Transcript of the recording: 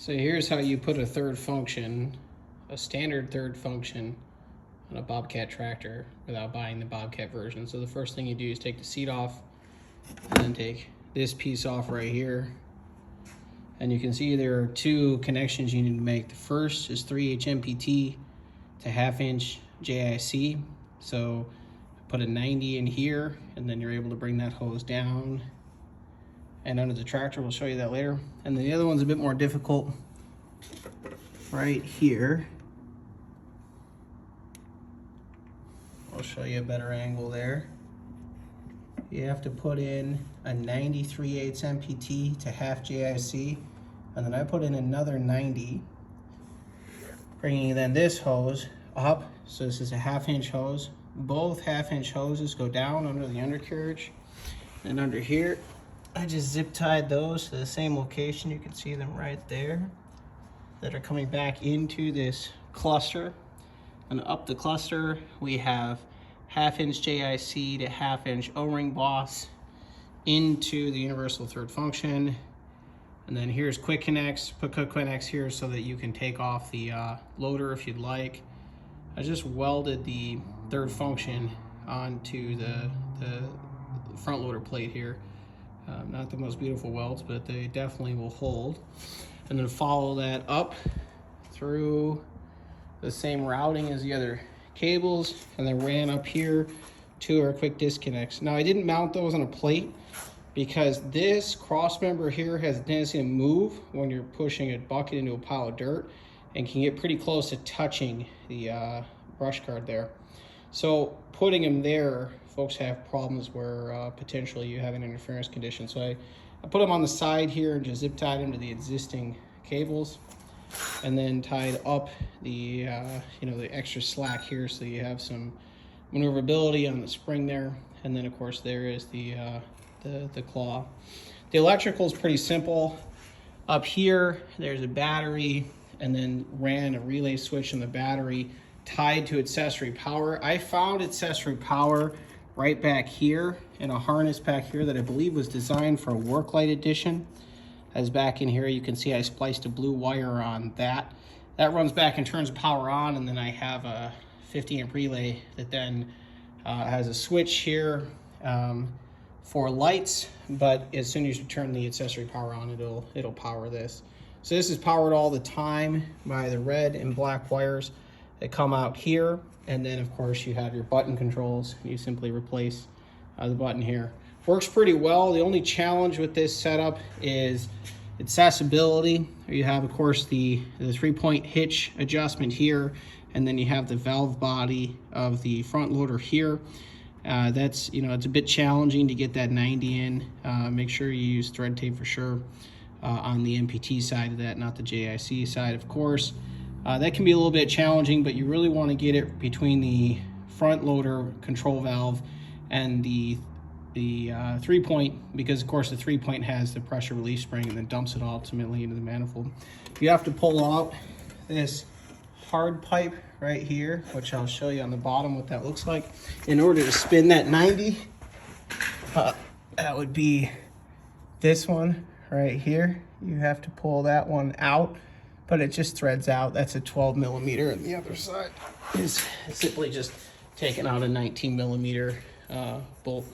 So here's how you put a third function, a standard third function, on a Bobcat tractor without buying the Bobcat version. So the first thing you do is take the seat off and then take this piece off right here. And you can see there are two connections you need to make. The first is 3H MPT to 1/2 inch JIC. So put a 90 in here and then you're able to bring that hose down and under the tractor. We'll show you that later. And then the other one's a bit more difficult right here. I'll show you a better angle there. You have to put in a 93/8 MPT to 1/2 JIC, and then I put in another 90, bringing then this hose up. So this is a 1/2 inch hose. Both 1/2 inch hoses go down under the undercarriage. And under here, I just zip tied those to the same location. You can see them right there that are coming back into this cluster. And up the cluster, we have 1/2 inch JIC to 1/2 inch O-ring boss into the universal third function. And then here's quick connects. Put quick connects here so that you can take off the loader if you'd like. I just welded the third function onto the front loader plate here. Not the most beautiful welds, but they definitely will hold. And then follow that up through the same routing as the other cables, and then ran up here to our quick disconnects. Now I didn't mount those on a plate because this cross member here has a tendency to move when you're pushing a bucket into a pile of dirt and can get pretty close to touching the brush guard there. So putting them there, folks have problems where potentially you have an interference condition. So I put them on the side here and just zip tied them to the existing cables, and then tied up the the extra slack here so you have some maneuverability on the spring there. And then of course there is the claw. The electrical is pretty simple. Up here there's a battery, and then ran a relay switch on the battery tied to accessory power. I found accessory power right back here in a harness back here that I believe was designed for a work light edition. As back in here, you can see I spliced a blue wire on that. That runs back and turns the power on, and then I have a 50 amp relay that then has a switch here for lights, but as soon as you turn the accessory power on, it'll power this. So this is powered all the time by the red and black wires that come out here. And then of course you have your button controls. You simply replace the button here. Works pretty well. The only challenge with this setup is accessibility. You have of course the 3-point hitch adjustment here, and then you have the valve body of the front loader here. That's, it's a bit challenging to get that 90 in. Make sure you use thread tape for sure on the MPT side of that, not the JIC side of course. That can be a little bit challenging, but you really want to get it between the front loader control valve and the 3-point, because of course the 3-point has the pressure relief spring and then dumps it ultimately into the manifold. You have to pull out this hard pipe right here, which I'll show you on the bottom what that looks like. In order to spin that 90, that would be this one right here. You have to pull that one out, but it just threads out. That's a 12 millimeter, and the other side is simply just taking out a 19 millimeter bolt.